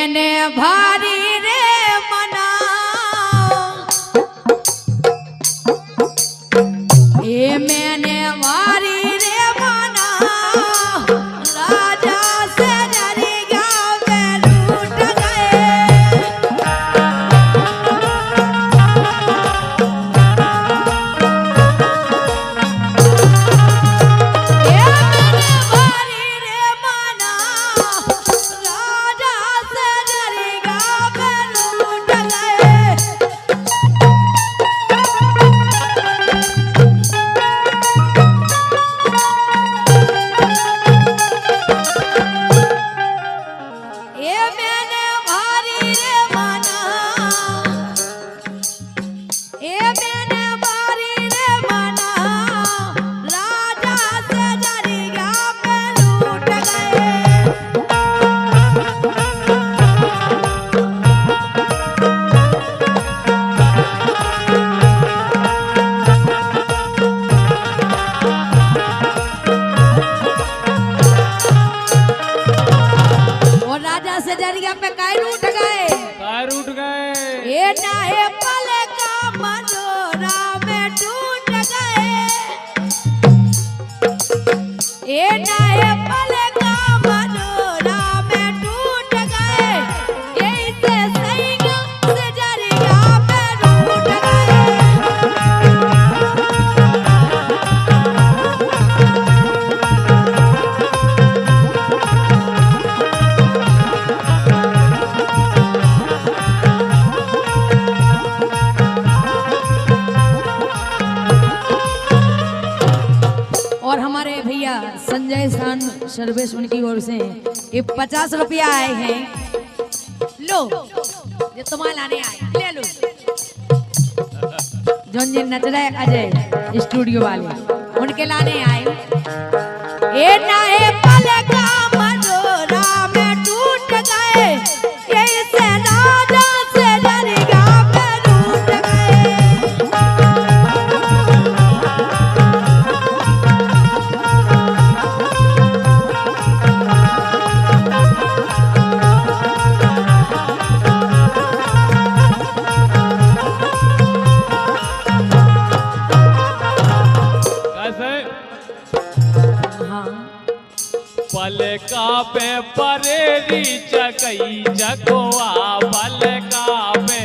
मैंने भारी रे मना ये मैंने भारी रे मना राजा से डरी गया मैं लूट गए ये मैंने भारी रे मना राजा से डरी गया मैं लूट गए ये मैंने भारी रे मना ये मैंने भारी रे मना राजा से डरी गया मैं लूट गए और राजा से डर गया पे काय लूट गए कार उठ गए। ये नाहे पले का मनोरा में टूट गए ये नाहे पले का मनोरा में टूट गए यही से सैंग से जरिया पे रूठ गए और हमारे भैया संजय सान सर्वेश उनकी ओर से ये 50 रुपया आए हैं लो ये तुम्हारे लाने आए ले लो जोन जिन नच रहे अजय स्टूडियो वाले उनके लाने आए ये नाहे पले का मनोरा में टूट गए यही से राजा से डर गया मैं रूठ गए कैसे? हाँ पलका पे परेरी चकई चकोआ पलका पे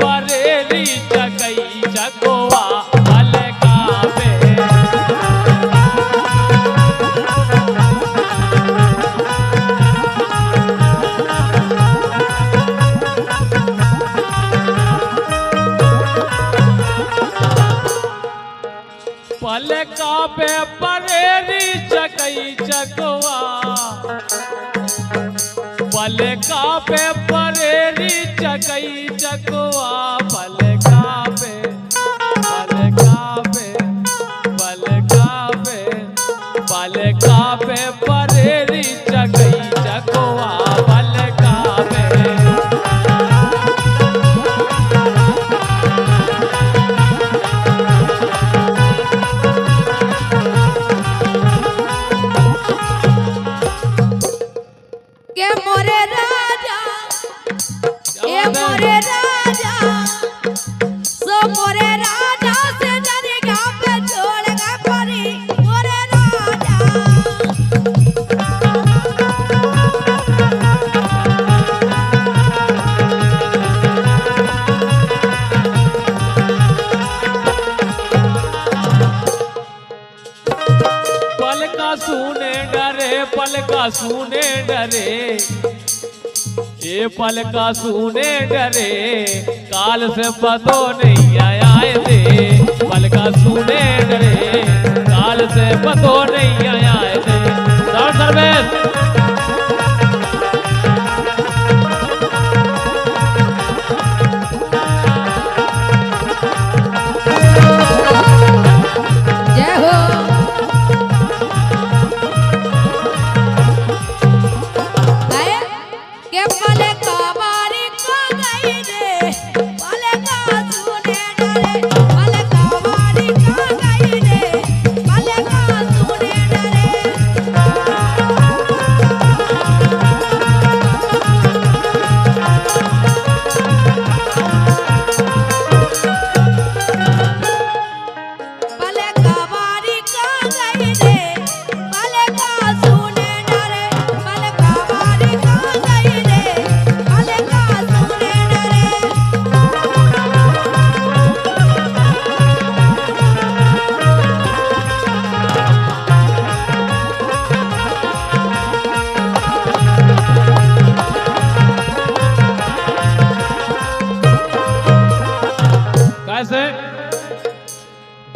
परेरी चकई चकोआ पलका पे पलका पे परेरी चकई चकोआ पलका पे परेरी चकई चकोआ पलका पे परेरी चकई चकोआ पलका पे के मोरे राजा ये मोरे राजा सो मोरे राजा से डरी गया पे छोड़ गए परी मोरे राजा पलका सुने डरे ये पलका सुने डरे काल से पतो नहीं आया थे पलका सुने डरे काल से पतो नहीं आया थे सर्वेश जय हो आए के पले का बारी को गई रे पले का सुने डरे पले का बारी को गई रे पले का सुने डरे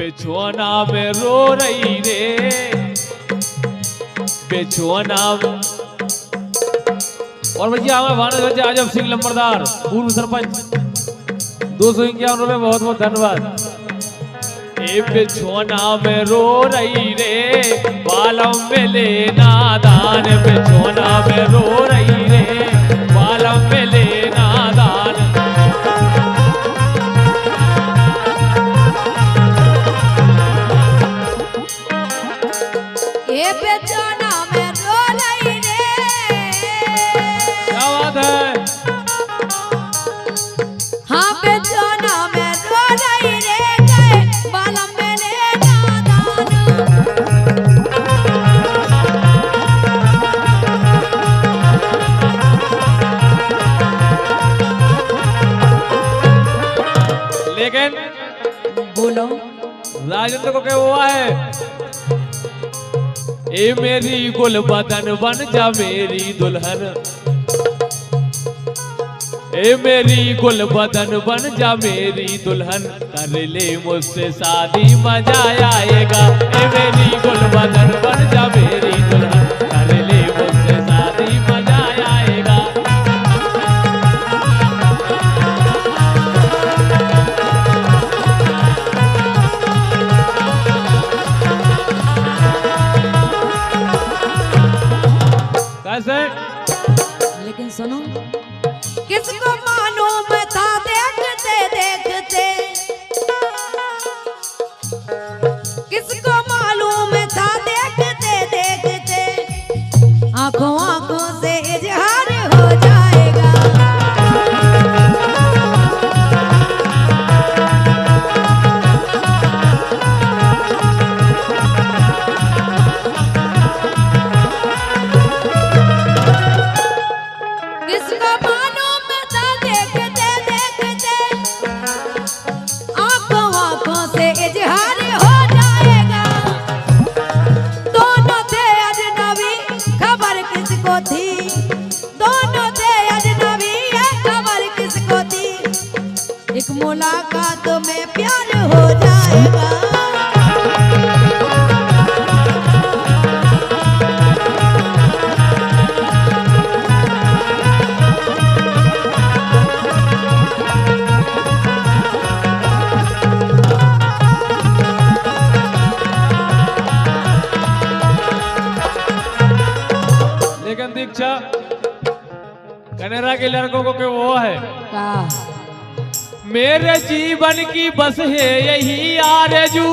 बिछुआना में रो रही रे, बिछुआना में। और भैया हमें भानु आजम सिंह लंबरदार पूर्व सरपंच 251 रुपए, बहुत बहुत धन्यवाद। ए बिछुआना में रो रही रे, बालम में लेना दान, बिछुआना में रो रही रे, बालम में लेना दान। ये बिछुआना में रो रही रे, क्या बात है। हाँ बिछुआना में रो रही रे, गए बालम में लेना दान। लेकिन बोलो राजेंद्र को क्या हुआ है, ए मेरी गुल बदन बन जा मेरी दुल्हन, ए मेरी गुल बदन बन जा मेरी दुल्हन, कर ले मुझसे शादी मजा आएगा। ए मेरी गुल बदन बन जा मेरी दुल्हन, कर ले मुझसे शादी मजा आएगा। कैसे? लेकिन सुनो, किसको मालूम था देखते देखते, किसको मालूम था देखते देखते, आंखों आंखों से इजहार हो जाएगा। किसको मालूम था देखते देखते, आंखों आंखों से इजहार हो जाएगा। दोनों थे अजनबी, खबर किसको थी, दोनों थे अजनबी, ये खबर किसको थी, एक मुलाकात में प्यार हो जाएगा। लेकिन दीक्षा कनेरा के लड़कों को क्या वो है, का मेरे जीवन की बस है यही आरज़ू,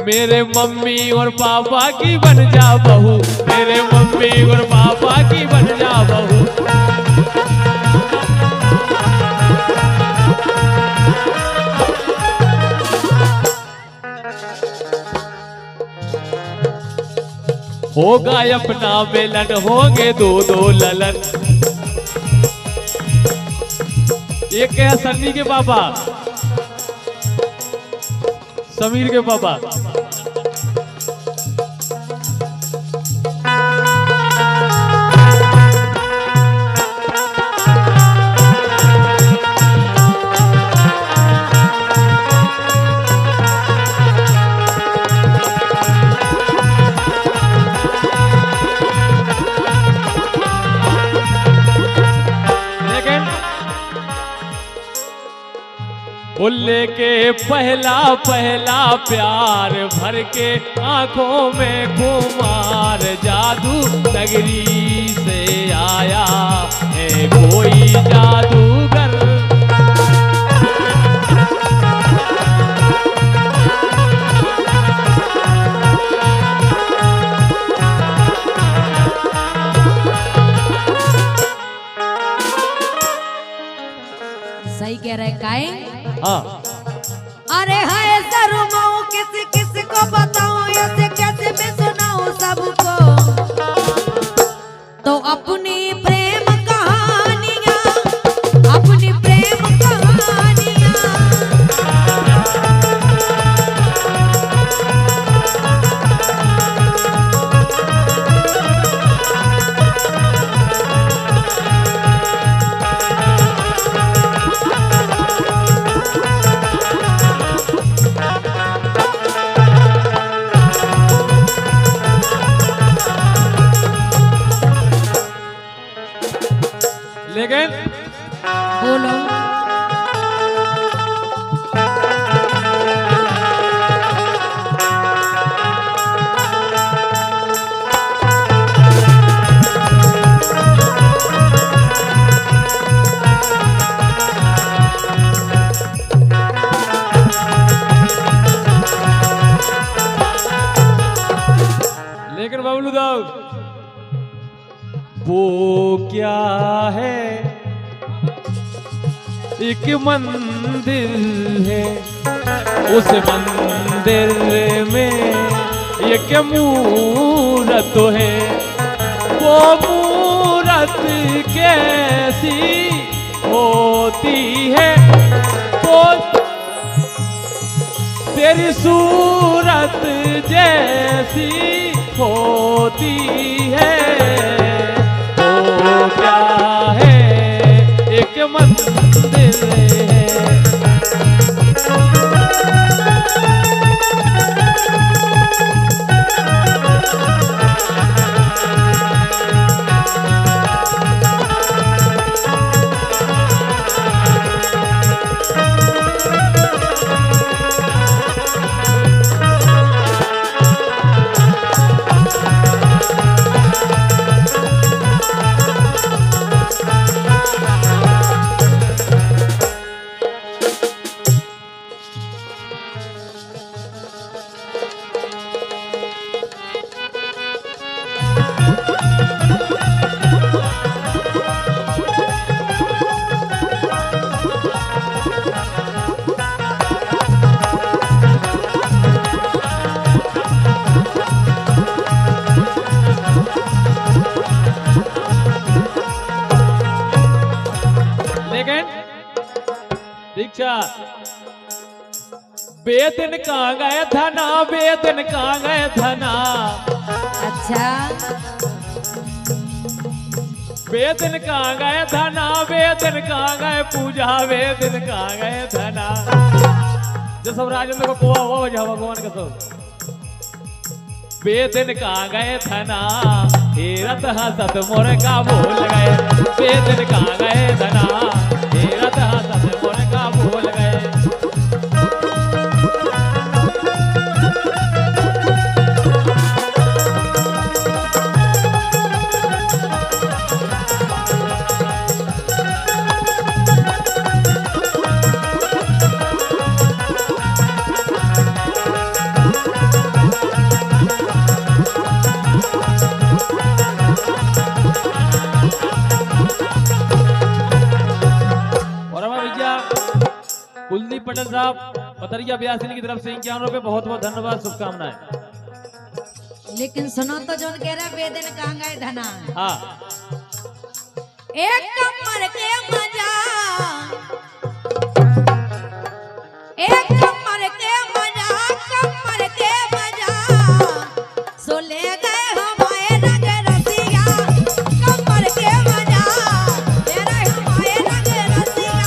मेरे मम्मी और पापा की बन जा बहू, मेरे मम्मी और पापा की बन जा बहू। होगा अपना मिलन, होंगे दो दो ललन। ये क्या सन्नी के पापा, समीर के पापा। भुल्ले के पहला पहला प्यार, भर के आंखों में खुमार, जादू नगरी से आया है कोई जादूगर। सही कह रहे काए। हाँ, अरे हाय शर्माऊं किस किस को बताऊं, ऐसे कैसे मैं सुनाऊं सबको, तो अपनी प्रेम कहानियां, अपनी प्रेम कहानियां। लेकिन बोलो। लेकिन बबलू दाऊ, वो क्या है, एक मंदिर है, उस मंदिर में एक मूरत है, वो मूरत कैसी होती है, वो तेरी सूरत जैसी होती है, वो क्या है, एक मंदिर है। दीक्षा बेदन कहाँ गए धना, बेदन कहाँ गए धना, अच्छा बेदन कहाँ गए धना, बेदन कहाँ गए पूजा, बेदन कहाँ गए धना। जो सब राजेंद्र को कोआ हुआ वजह भगवान का सब बेदन कहाँ गए धना, हेरत हसत मोर का भूल गए, बेदन कहाँ गए धना, हेरत हसत मोर का भूल गए। कुलदीप पटेल साहब पतरिया ब्यासिनी की तरफ से 51 रुपए बहुत बहुत धन्यवाद, शुभकामनाएं। लेकिन सुनो तो जो कह रहा बेदन कहाँ गए धना, हाँ एक कमर के मजा, एक कमर के मजा, कमर के मजा सो ले गए हमारे रंग रसिया, कमर के मजा तेरा हमारे रंग रसिया।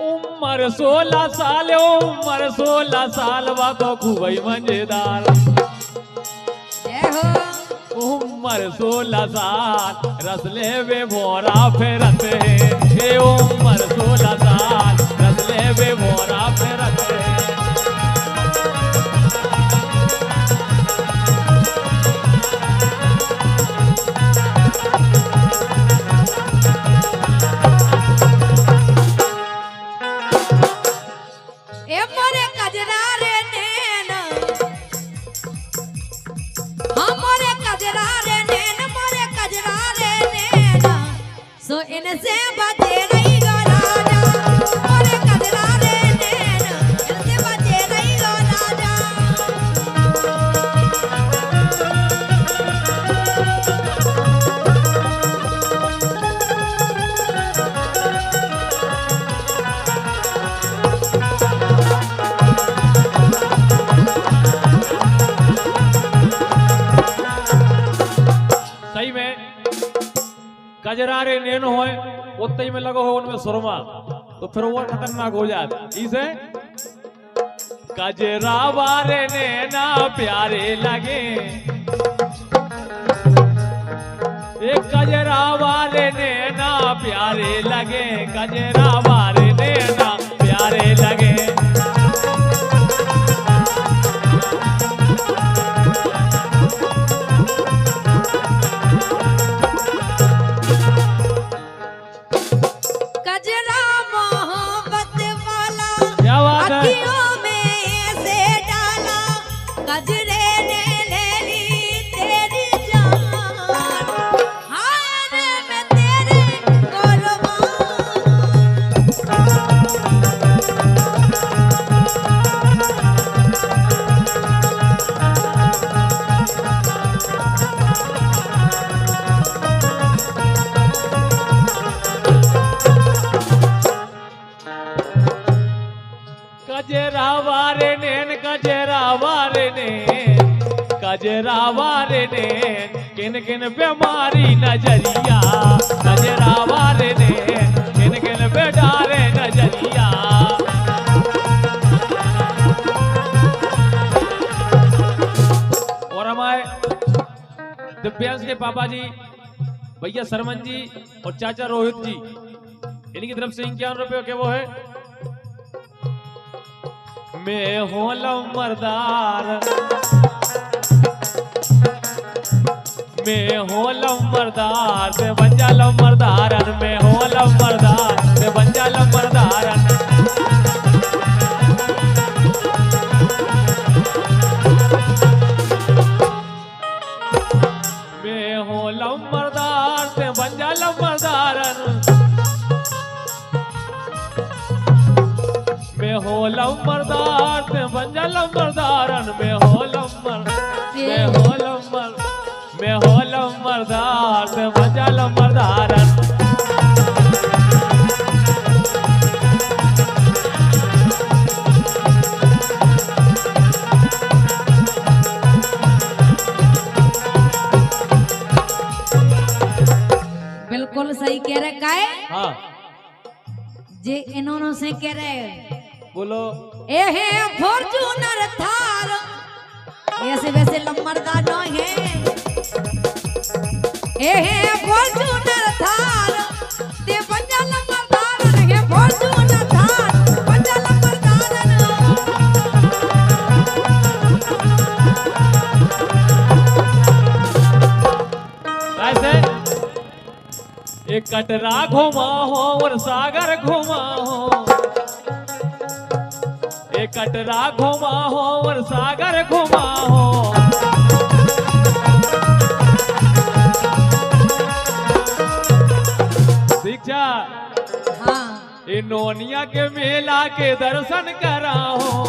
उम्र 16 साल, उम्र 16 साल बाबा खूबई मजेदार, उम्र 16 साल रसले वे भोरा फेरत है, उम्र 16 साल रसले वे भोरा फेरत है। इनसे बचे नहीं गो राजा, मोरे कजरा रे नैन, इनसे बचे नहीं गो राजा। कजरारे नैन होए उतई में लगो हो उनमें सुरमा तो फिर वो खतरनाक हो जाता। इसे कजरा वारे नैना प्यारे लगे, एक कजरा वारे नैना प्यारे लगे, कजरा वारे नैना प्यारे लगे। कजरा मोहब्बत वाला क्या बात है? अखियों में से डाला, कजरे ने ले ली तेरी जान, हाय रे मैं तेरे कुर्बान। कजरा वारे नैन, कजरा वारे नैन, कजरा वारे नैन, किन किन पे मारी नजरिया, कजरा वारे नैन, किन किन पे डारे नजरिया। और हमारे दिव्यांश के पापा जी, भैया सरमन जी और चाचा रोहित जी, इनकी तरफ से 51 रुपये के वो है। मैं हूँ लम्बरदार, मैं हूँ लम्बरदार से बन जा लम्बरदारन, मैं हूँ लम्बरदार से बन जा लम्बरदारन। मैं हूँ लम्बरदार से बन जा लम्बरदारन, मैं हो लम्बरदार से बन जा लम्बरदारन, मैं हो लम्बर, मैं हो लम्बर, मैं हो लम्बरदार से बन जा लम्बरदारन। बिल्कुल सही कह रहे काहे? हाँ जे इन्होंने से कह रहे बोलो। ए है फॉर्च्यूनर थार, ऐसे वैसे लम्बरदार नहीं है। ए है फॉर्च्यूनर थार, ते पंजा लम्बरदार है, फॉर्च्यूनर थार पंजा लम्बरदार। ऐसे एक कटरा घुमा हो और सागर घुमा हो, एक कटरा घुमा हो और सागर घुमा हो। दीक्षा हाँ नोनिया के मेला के दर्शन कराओ,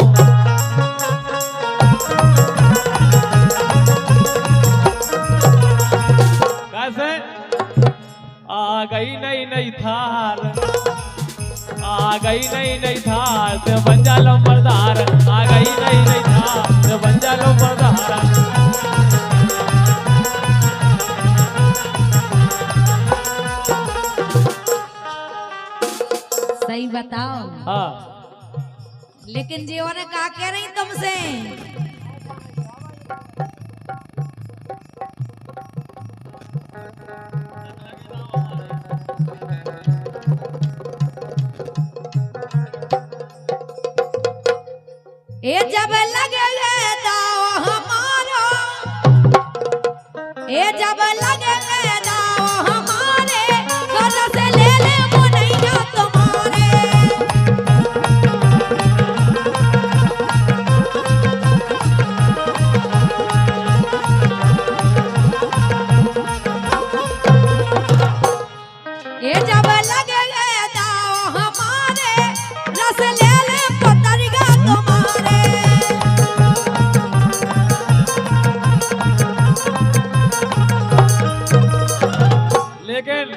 कैसे आ गई नई नई थार, आ गई नई नई थार से बन जा लम्बरदार, आ गई नई नई थार से बन जा लम्बरदार। सही बताओ। हाँ लेकिन जीवन ने कहा कह रही तुमसे, ए जब लगे दाव हमारो, ए जब लगे दाव हमारे, घर से ले ले मुनैया तुम्हारे। ए जब लगे दाव हमारे, रस ले ले पतरिया तुम्हारे। लेकिन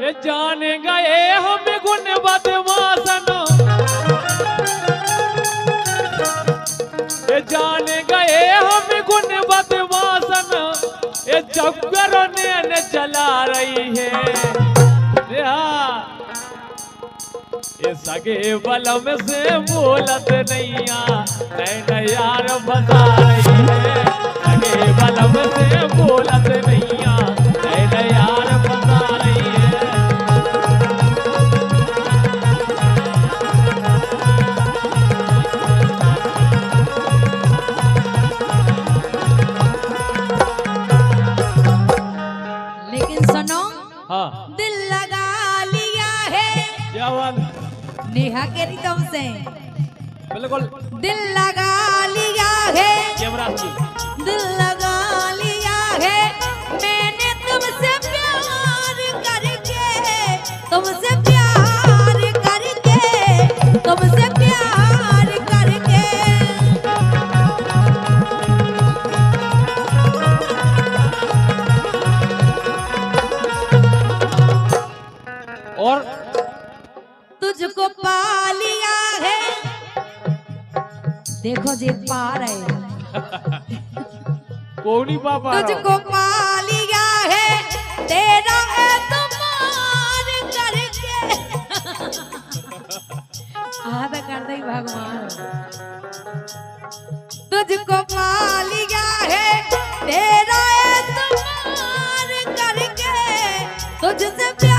ये जाने गए हम गुण बदमाशन, ये जाने गए हम गुण बदमाशन, ये जब घरों ने चला रही है ये सगे बलम से बोलत नैया नैन यार बता रही है सगे बलम से बोलत नैया नैन यार बता रही है लेकिन सुनो हाँ दिल लगा लिया है क्या बात नेहा के रिदम से बिल्कुल दिल लगा लिया है यमराज जी दिल लगा लिया है मैंने तुमसे प्यार करके तुमसे प्यार करके तुमसे प्यार करके और तुझको पा लिया है देखो जी पा रहे कौनी पापा तुझको पा लिया है तेरा एतमार करके आधा कर दे भगवान तुझको पा लिया है तेरा एतमार करके तुझसे प्यार